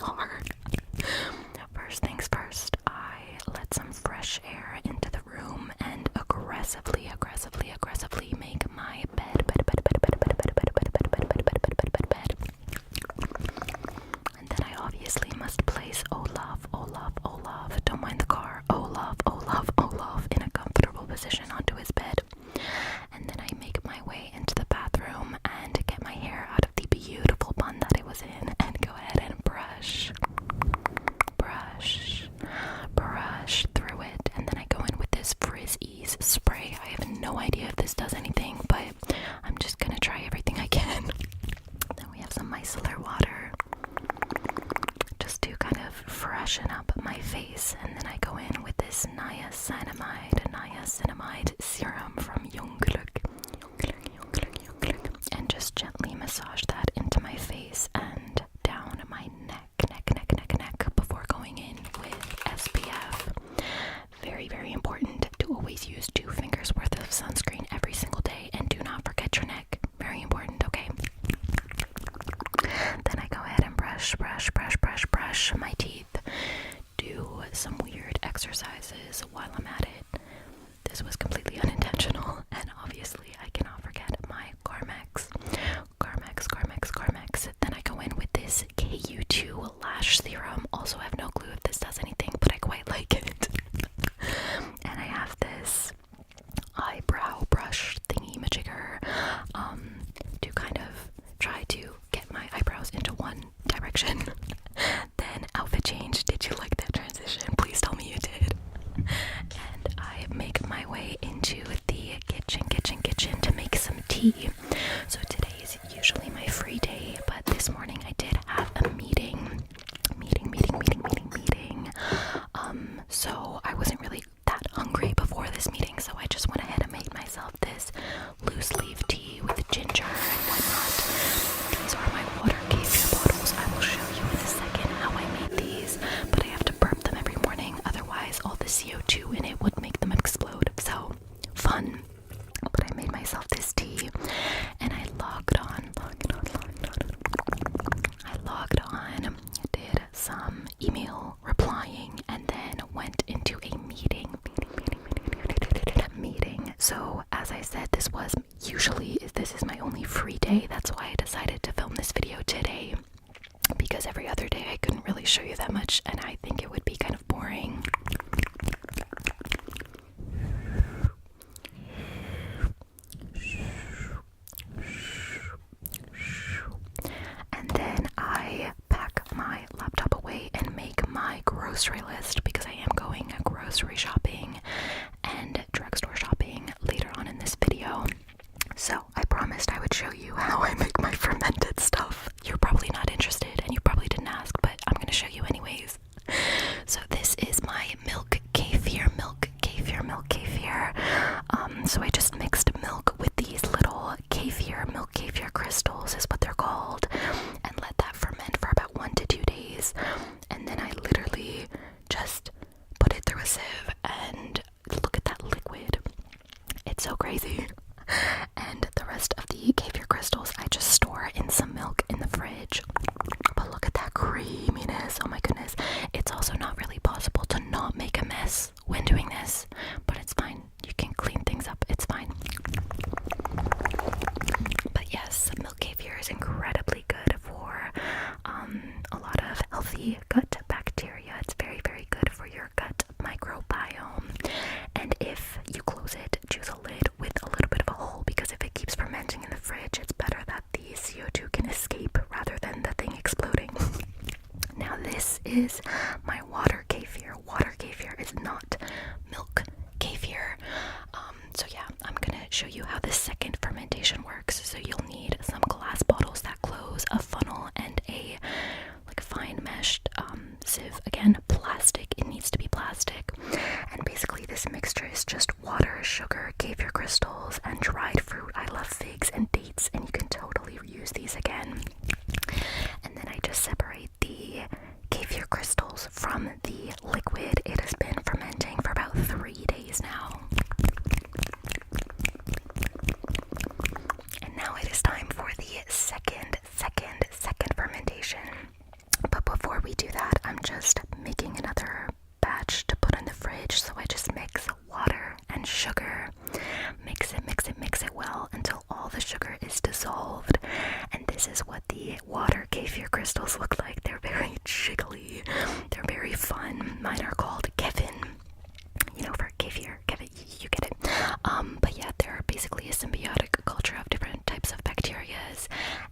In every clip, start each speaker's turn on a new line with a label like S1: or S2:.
S1: far. First things first, I let some fresh air into the room and aggressively make my bed. And then I obviously must place Olaf, don't mind the car, Olaf in a comfortable position onto his bed. And then I make my way into the bathroom and get my hair out of the beautiful bun that it was in and go ahead and brush through it. And then I go in with this Frizz Ease spray. I have no idea if this does anything, but I'm just gonna try everything I can. Then we have some micellar water just to kind of freshen up my face. And then I go in with this niacinamide serum from Jungglück, and just gently massage that into my face and down my neck before going in with SPF. Very, very important to always use 2 fingers worth of sunscreen every single day, and do not forget your neck. Very important, okay? Then I go ahead and brush my teeth, do some weird exercises while I'm at it. This was completely unintentional, and obviously I cannot forget my Carmex. Then I go in with this KU2 lash serum. Also have no clue if this does anything, but I quite like it. And I have this eyebrow brush thingy-majigger to kind of try to get my eyebrows into one direction. Then outfit change. Did you like that transition? Please tell me you did. And I make my way into the kitchen to make some tea. So today is usually my free day, but this morning I did have a meeting. So I wasn't really that hungry before this meeting, so I just went ahead and made myself this loose leaf tea with ginger and whatnot. These are my water kefir bottles. I will show you in a second how I made these, but I have to burp them every morning, otherwise all the CO2 in it would make them explode. So fun. But I made myself this tea, and I logged on, did some email replying, and then went into a meeting. So as I said, this is my only free day. That's why I decided to film this video today, because every other day I couldn't really show you that much, and I think it would be kind of boring. And then I pack my laptop away and make my grocery list, because I am going grocery shopping and drugstore shopping later on in this video. So I promised I would show you how I make my fermented stuff. You're probably not interested, and you probably didn't ask, but I'm gonna show you anyways. So this is my milk kefir. So I just mixed milk with these little milk kefir crystals is what they're called, and let that ferment for about 1 to 2 days. And then I literally just put it through a sieve, and look at that liquid. It's so crazy. And the rest of the kefir crystals I just store in some milk in the fridge. But look at that creaminess. Oh my goodness. It's also not really possible to not make a mess when doing this, but it's fine. You can clean things up. It's fine. But yes, milk kefir is incredibly good for a lot of healthy gut bacteria. It's very, very good for your gut microbiome. And if you close it, choose a lid with a little bit of a hole, because if it keeps fermenting in the fridge, it's better that the CO2 can escape rather than the thing exploding. Now this is my water kefir. Water kefir is not milk kefir. So yeah, I'm gonna show you how the second fermentation works. So you'll need some glass bottles that close, a funnel, and a fine meshed sieve. Again, plastic. It needs to be plastic. And basically this mixture is just water, sugar, kefir crystals, and dried fruit. I love figs and dates, and you can totally reuse these again. And then I just separate the kefir crystals from the liquid. It has been fermenting for about 3 days now. And now it is time for the second fermentation. But before we I'm just making another batch to put in the fridge, so I just mix water and sugar, mix it well until all the sugar is dissolved. And this is what the water kefir crystals look like. They're very jiggly, they're very fun. Mine are called Kevin, you know, for kefir. Kevin, you get it. But yeah, they're basically a symbiotic culture of different types of bacterias,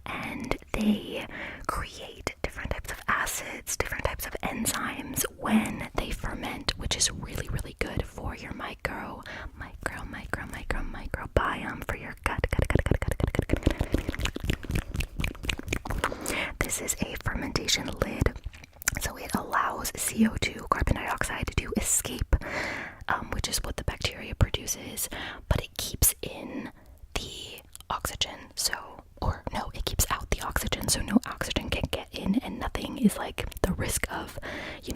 S1: and they create different types of acids, different types of enzymes when they ferment, which is really, really good for your microbiome, for your gut. This is a fermentation lid, so it allows CO2, carbon dioxide, to escape, which is what the bacteria produces, but it keeps in the oxygen, it keeps out the oxygen, so no oxygen can get in, and nothing is like, the risk of,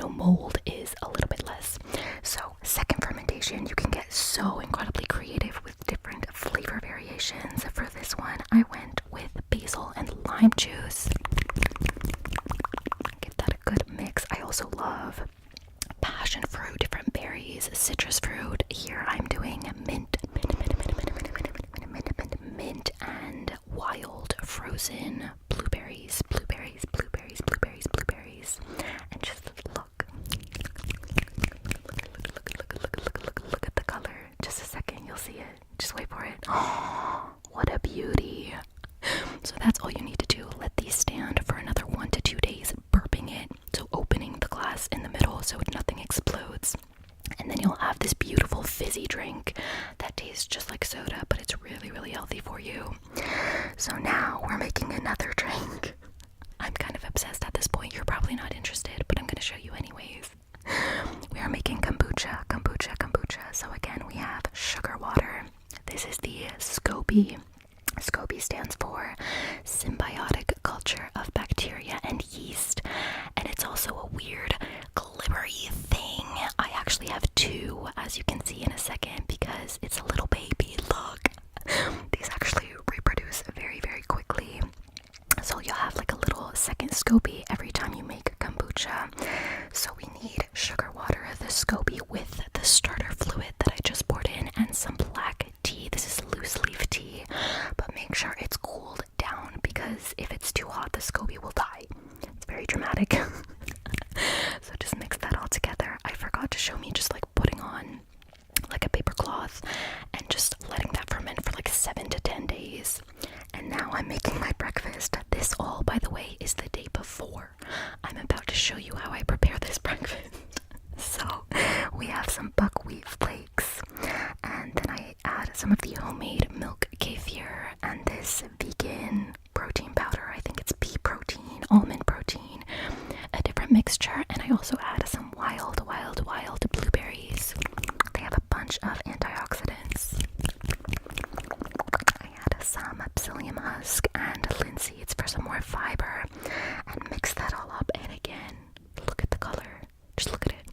S1: mold is a little bit less. So second fermentation, you can get so incredibly creative with different flavor variations. For this one, I went with basil and lime juice. Give that a good mix. I also love passion fruit, different berries, citrus fruit. Here I'm doing mint and wild frozen blueberries, and just look at the color. Just a second, you'll see it. Just wait for it. Oh, what a beauty. So that's all you need to do. Let these stand for another 1 to 2 days, burping it, so opening the glass in the middle so nothing explodes. And then you'll have this beautiful fizzy drink that tastes just like soda, but it's really, really healthy for you. So now we're making another drink. I'm kind of obsessed at this point. You're probably not interested, but I'm going to show you anyways. We are making kombucha. So again, we have sugar water. This is the SCOBY. SCOBY stands for symbiotic culture of bacteria and yeast, and it's also a weird glibbery thing. I actually have two, as you can see in a second, because it's a little baby. Look, these actually reproduce very, very quickly. So you'll have like a little second SCOBY every time you make kombucha. So we need sugar water, the SCOBY with the starter fluid that I just poured in, and some black tea. This is loose leaf tea, but make sure it's cooled down, because if it's too hot, the SCOBY will die. It's very dramatic. So just mix that all together. I forgot to show me just like putting on like a paper cloth and just letting that ferment for like 7 to 10 days. And now I'm making my breakfast. This all, by the way, is the day before. I'm about to show you how I prepare this breakfast. So we have some buckwheat flakes, and then I add some of the homemade milk kefir and this vegan protein powder. I think it's pea protein, almond protein, a different mixture, and I also add some wild blueberries. They have a bunch of antioxidants. I add some psyllium husk and linseeds for some more fiber, and mix that all up. And again, look at the color. Just look at it.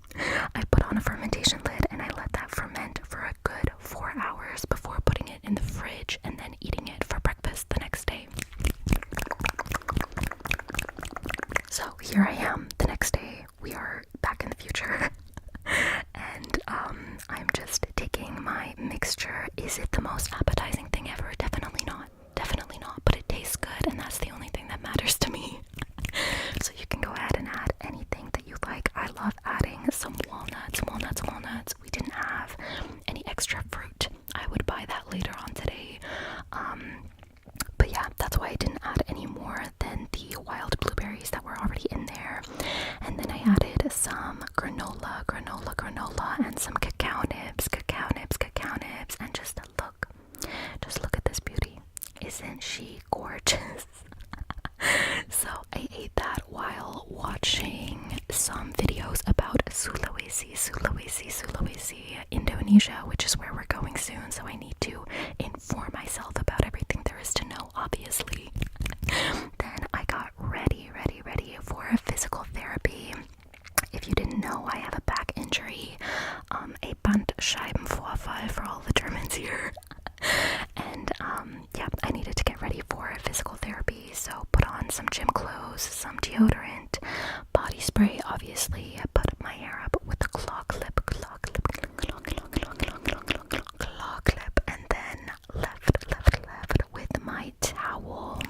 S1: I put on a fermentation lid and I let that ferment for a good 4 hours before putting it in the fridge and then eating it for breakfast the next day. So here I am the next day. We are back in the future. And I'm just taking my mixture. Is it the most appetizing thing ever? Definitely not, but it tastes good, and that's the only thing that matters to me. So you can go ahead and add anything that you like. I love adding some walnuts. We didn't have any extra fruit. I would buy that later on today. But yeah, that's why I didn't add any more than the wild blueberries that were already in there. And then I added some granola, and some cacao nibs, and just look at this beauty. Isn't she gorgeous? So I ate that while watching some videos about Sulawesi, Indonesia, which is where we're going soon, so I need to inform myself about everything there is to know, obviously. Then I got ready for physical therapy. If you didn't know, I have a back injury, a Bandscheibenvorfall for all the Germans here. And yeah, I needed to get ready for physical therapy, so put on some gym clothes, some deodorant, body spray, obviously. I put my hair up with a claw clip, and then left with my towel,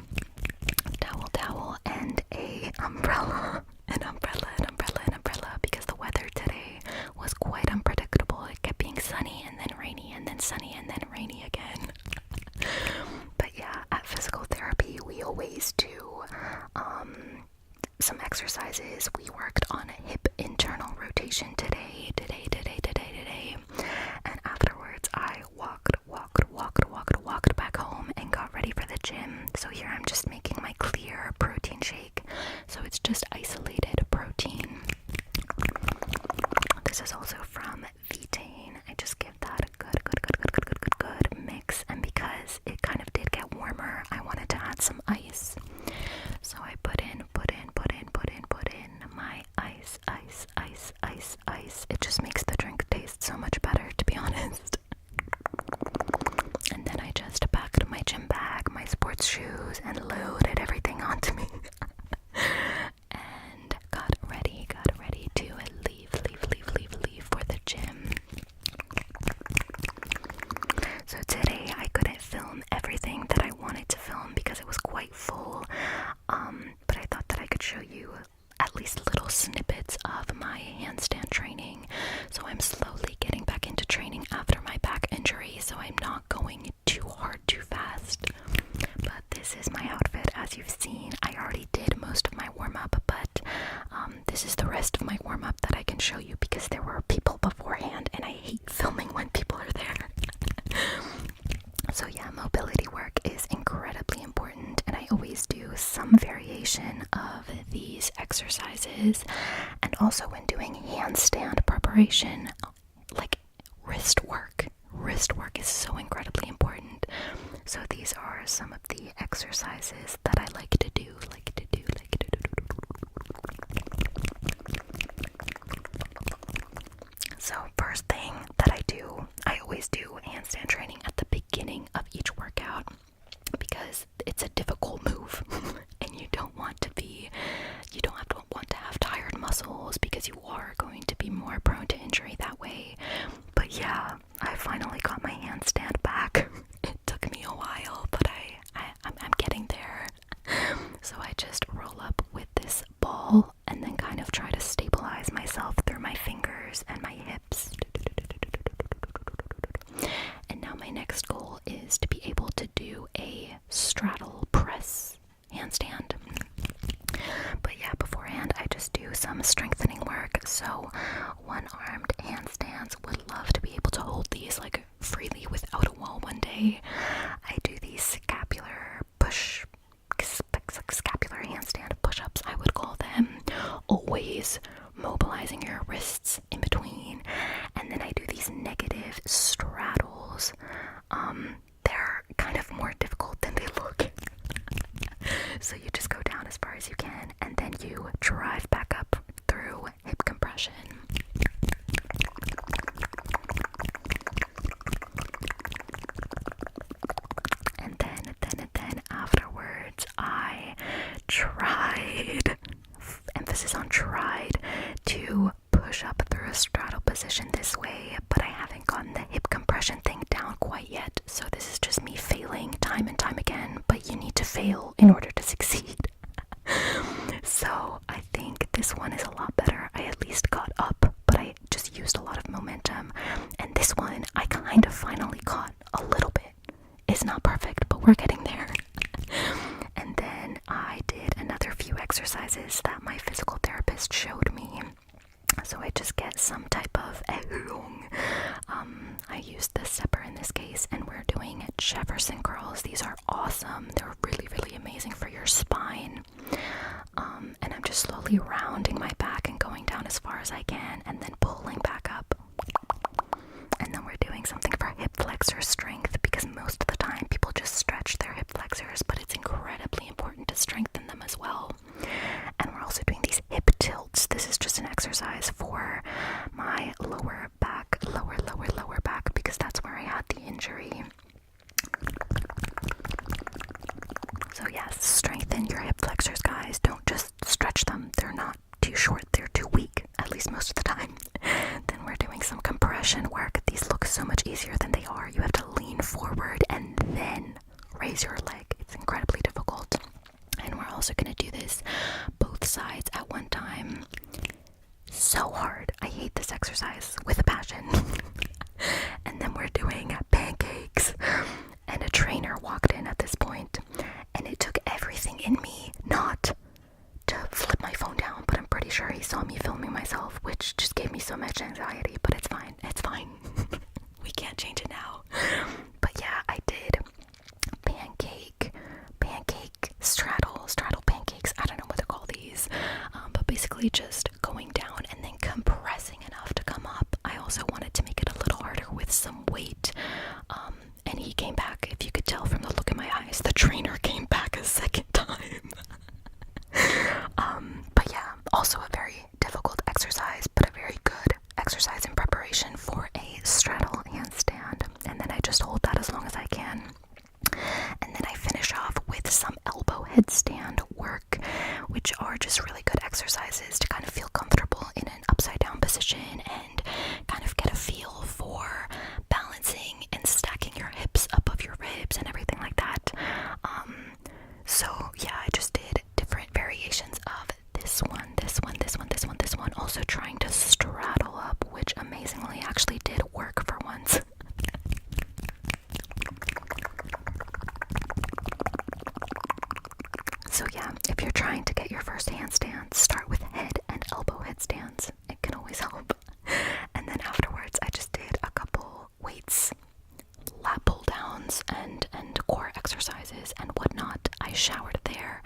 S1: and a umbrella, because the weather today was quite unpredictable. It kept being sunny and then rainy and then sunny and then rainy again. But yeah, at physical therapy, we always do some exercises. We worked on a hip internal rotation today. And afterwards, I walked back home and got ready for the gym. So here I'm just making my clear protein shake. So it's just isolated protein. This is also from Vitane. I just give that a good mix. And because it kind of did get warmer, I wanted to add some ice. So I put in my ice. It just makes the drink taste so much better, to be honest. And then I just packed my gym bag, my sports shoes, and loaded everything onto me. And got ready to leave for the gym. So today I couldn't film everything that I wanted to film because it was quite full. But I thought that I could show you at least little snippets of my handstand training. So I'm slowly getting back into training after my back injury, so I'm not going too hard too fast. But this is my outfit. As you've seen, I already did most of my warm-up, but this is the rest of my warm-up that I can show you because there were people beforehand and I hate filming when people are there. So yeah, mobility work is incredibly important, and I always do some variation of these exercises. And also when doing handstand preparation, like wrist work is so incredibly important. So these are some of the exercises that I like to do. So first thing that I always do handstand training at the beginning of each workout because it's a difficult move and you don't want to have tired muscles because you are going to be more prone to injury that way. But yeah, I finally got my handstand back. It took me a while, but I'm getting there. So I just roll up with this ball and then kind of try to stabilize myself through my fingers and my hips. And now my next goal is to be able to do a straddle press handstand. But yeah, beforehand I just do some strengthening work. So one-armed handstands, would love to be able to hold these like freely without a wall one day. I do these scapular handstand push-ups, I would call them, always mobilizing your wrists in between. And then I do these negative straddles. They're kind of more difficult than they look. So you just go down as far as you can and then you drive back up through hip compression. And then afterwards I tried, emphasis on tried, to push up through a straddle position this way, but I haven't gotten the hip compression thing down quite yet. So this is just me failing time and time again, but you need to fail in order to succeed. So I think this one is a lot better. I at least got up, but I just used a lot of momentum. And this one I kind of finally caught a little bit. It's not perfect, but we're getting there. And then I did another few exercises that my physical therapist showed me. So I just get some type of I used the stepper in this case, and we're doing Jefferson curls. These are awesome. They're really, really amazing for your spine. And I'm just slowly rounding my back and going down as far as I can, and then pulling back up. And then we're doing something for hip flexor strength, because most of the time people just stretch their hip flexors, but it's incredibly important to strengthen them as well. And we're also doing these hip tilts. This is just an exercise for my lower back, lower back, because that's where I had the injury. So yes, strengthen your hip flexors, guys. Don't just stretch them. They're not too short. most of the time. Then we're doing some compression work. These look so much easier than they are. You have to lean forward and then raise your leg. It's incredibly difficult. And we're also going to do this both sides at one time. So hard. I hate this exercise with a passion. And then we're doing pancakes. And a trainer walked in at this point, and it took everything in me not to flip my phone down, but I'm pretty sure he saw me filming myself, which just gave me so much anxiety, but it's fine. It's fine. We can't change it now. But yeah, I did pancake, straddle pancakes. I don't know what to call these, but basically just going down and then compressing enough to come up. I also wanted to make it a little harder with some weight, and he came back. If you could tell from the look in my eyes, the trainer came back a second time. But yeah, also a very difficult exercise, but a very good exercise in preparation for a straddle handstand. And then I just hold that as long as I can. And then I finish off with some elbow headstand work, which are just really good exercises to kind of feel comfortable in an upside down position and kind of get a feel for balancing and stacking your hips above your ribs and everything like that. So yeah, I just did different variations of this one, also trying to straddle up, which amazingly actually did work for once. So yeah, if you're trying to get your first handstand, start with head and elbow headstands. It can always help. And then afterwards, I just did a couple weights, lat pull downs, and core exercises and whatnot. I showered there,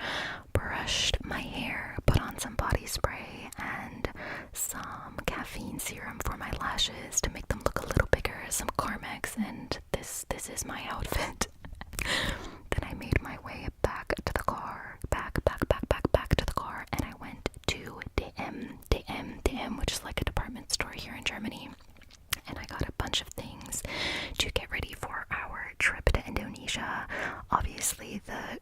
S1: brushed my hair, put on some body spray and some caffeine serum for my lashes to make them look a little bigger, some Carmex, and this is my outfit. Then I made my way back to the car, back to the car, and I went to DM, which is like a department store here in Germany. And I got a bunch of things to get ready for our trip to Indonesia. Obviously, the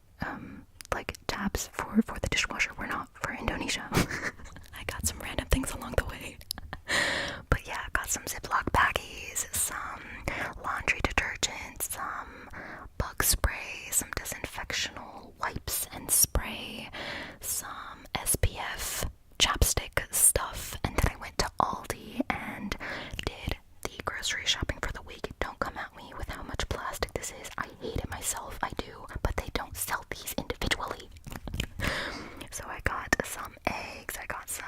S1: tabs for the dishwasher were not for Indonesia. I got some random things along the way. But yeah, got some Ziploc baggies, some laundry detergent, some bug spray, some disinfectional wipes and spray, some SPF chapstick stuff, and then I went to Aldi and did the grocery shopping for the week. Don't come at me with how much plastic this is. I hate it myself. I do, but they don't sell these individually. So I got some eggs, I got some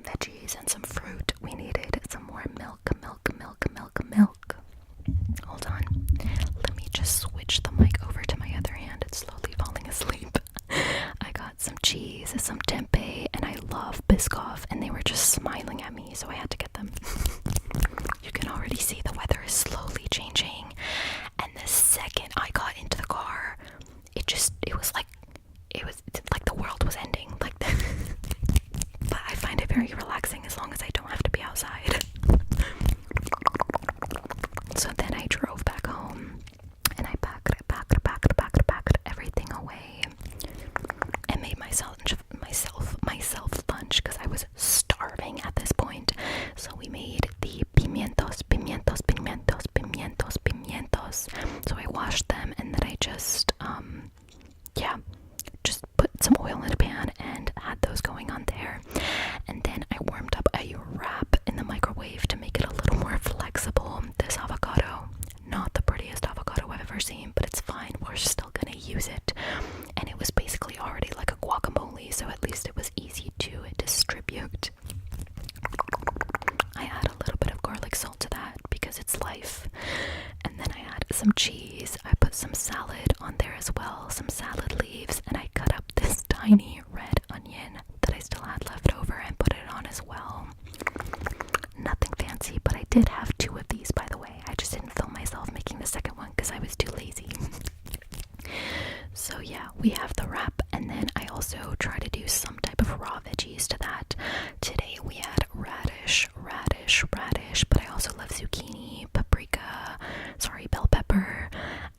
S1: veggies and some fruit. We needed some more milk. Hold on. Let me just switch the mic over to my other hand. It's slowly falling asleep. I got some cheese, some tempeh, and I love Biscoff, and they were just smiling at me, so I had to get them. You can already see the weather is slowly changing, and the second I got into the car, it was like the world was ending. But I find it very relaxing as long as I don't have to be outside. So then I drove back home, and I packed everything away, and made myself lunch because I was starving at this point. So we made the pimientos. So I washed them, and then I just put some oil in a pan and had those going on there. And then I warmed up a wrap in the microwave to make it a little more flexible. This avocado, not the prettiest avocado I've ever seen, but it's fine. We're still gonna use it. And it was basically already like a guacamole, so at least it was easy to distribute. I add a little bit of garlic salt to that because it's life. And then I add some cheese. I put some salad on there as well, some salad leaves, and I cut up this tiny red onion that I still had left over and put it on as well. Nothing fancy, but I did have 2 of these, by the way. I just didn't film myself making the second one because I was too lazy. So yeah, we have the wrap, and then I also try to do some type of raw veggies to that. Today we had radish, but I also love zucchini, bell pepper,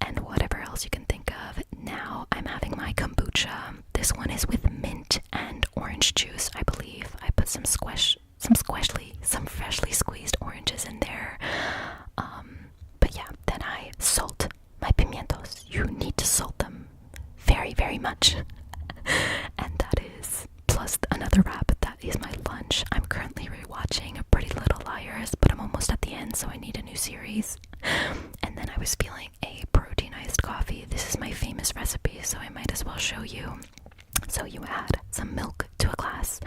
S1: and whatever else you can think of. Now I'm having my kombucha. This one is with mint and orange juice, I believe. I put some squash some freshly squeezed oranges in there. But yeah, then I salt my pimientos. You need to salt them very, very much. And that is, plus another wrap, that is my lunch. I'm currently rewatching Pretty Little Liars, but I'm almost at the end, so I need a new series. And then I was feeling a proteinized coffee. This is my famous recipe, so I might as well show you. So you add some milk to a glass,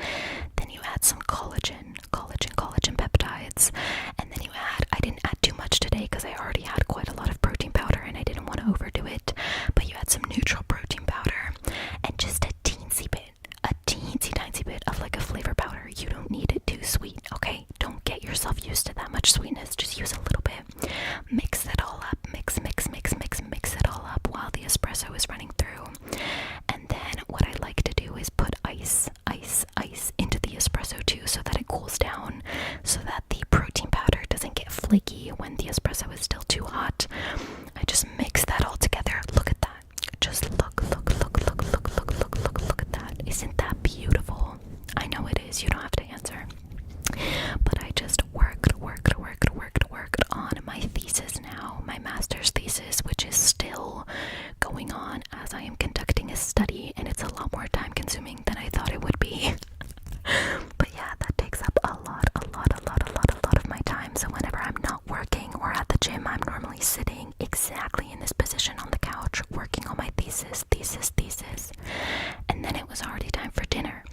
S1: then you add some collagen peptides, and then you add, I didn't add too much today because I already had quite a lot of protein powder and I didn't want to overdo it, but you add some neutral protein powder and just a teensy tiny bit of like a flavor powder. You don't need it too sweet, okay? Don't get yourself used to that much sweetness, just use a little bit. Mix it all up, mix it all up while the espresso is running through. And then what I like to do is put ice into the espresso too, so that it cools down, so that the protein powder doesn't get flaky when the espresso is still too hot. I just mix that all together. Look at that. Just look at that. Isn't that beautiful? I know it is. You don't have to answer. But I just worked on my thesis now, my master's thesis, which is still going on as I am conducting a study, and it's a lot more time consuming than I thought it would be. But yeah, that takes up a lot of my time. So whenever I'm not working or at the gym, I'm normally sitting exactly in this position on the couch working on my thesis. And then it was already time for dinner.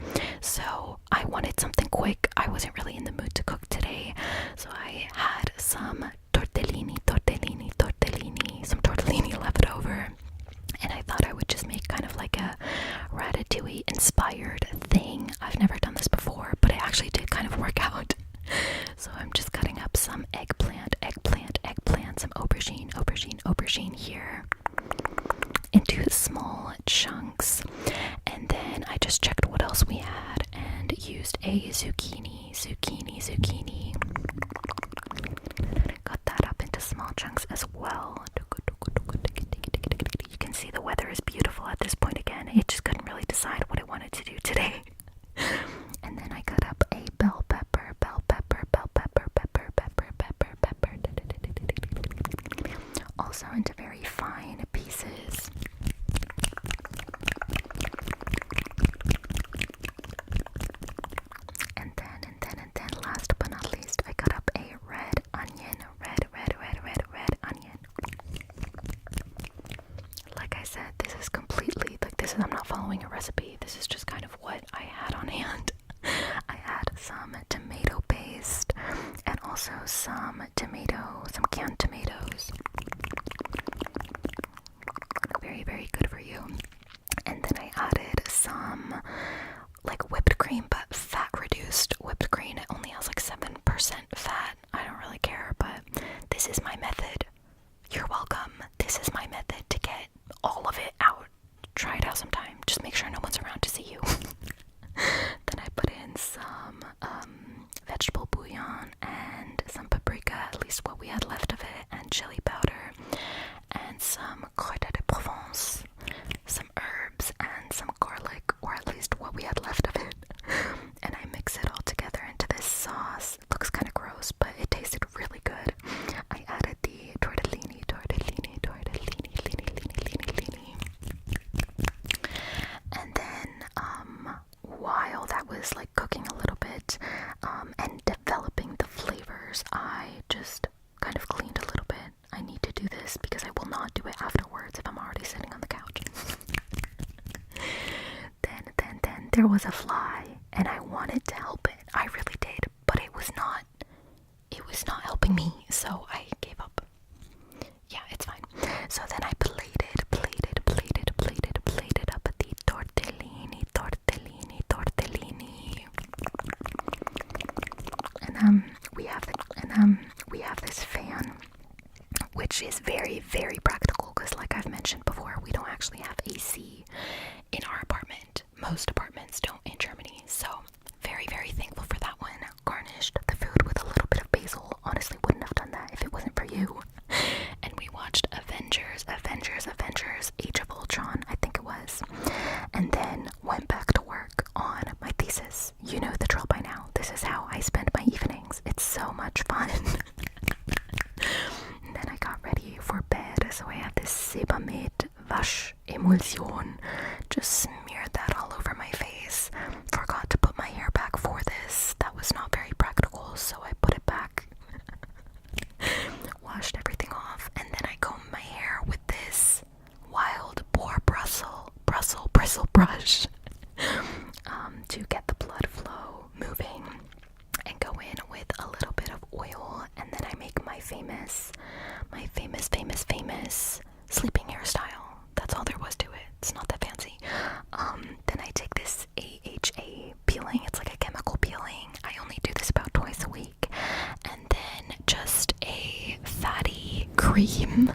S1: So I wanted something quick. I wasn't really in the mood to cook today. So I had some tortellini left over. And I thought I would just make kind of like a ratatouille inspired thing. I've never done this before, but it actually did kind of work out. So I'm just cutting up some eggplant, some aubergine here into small chunks. And then I just checked what else we had and used a zucchini. Cut that up into small chunks as well. You can see the weather is beautiful at this point again. It just couldn't really decide what it wanted to do today. And then I cut up a bell pepper. Also into very fine pieces. And then last but not least, I cut up a red onion. Red onion. Like I said, this is completely, I'm not following a recipe. This is just kind of what I had on hand. I had some tomato paste and also some canned tomatoes. Very, very good for you. And then I added some like whipped cream, but fat reduced whipped cream. It only has like 7% fat. I don't really care, but this is my method. You're welcome. This is my method to get all of it out. Try it out sometime. Just make sure no one's around to see you. Then I put in some vegetable bouillon and some paprika, at least what we had left of it, and chili powder, and some crottin de Provence, some herbs, and some garlic, or at least what we had left of it. And I mix it all together into this sauce. It looks kind of gross, but it tasted really good. I added the tortellini. And then, while that was like cooking a little bit, and developing the flavors, I just kind of cleaned a little bit. I need to do this because I will not do it afterwards if I'm already sitting on the couch. Then there was a fly, and I wanted to help it. I really did, but it was not helping me, so I gave up. Yeah, it's fine. So then I plated up the tortellini. And we have this fan, which is very, very practical because, like I've mentioned before, we don't actually have AC in our apartment. Most apartments don't in Germany, so very, very thankful for that one. Garnished the food with a little bit of basil. Honestly, wouldn't have done that if it wasn't for you. And we watched Avengers, Age of Ultron, I think it was. And then went back to work on my thesis. You know the drill by now. This this is how I spend my evenings. It's so much fun. And then I got ready for bed, so I had this Sebamed Wash Emulsion. Just smeared that all over my face. Forgot to put my hair back for this. That was not very practical, so I put it back. Washed everything off, and then I combed my hair with this wild boar bristle brush to get the blood flow moving, and go in with a little bit of oil, and then I make my famous sleeping hairstyle. That's all there was to it. It's not that fancy. Then I take this AHA peeling. It's like a chemical peeling. I only do this about twice a week. And then just a fatty cream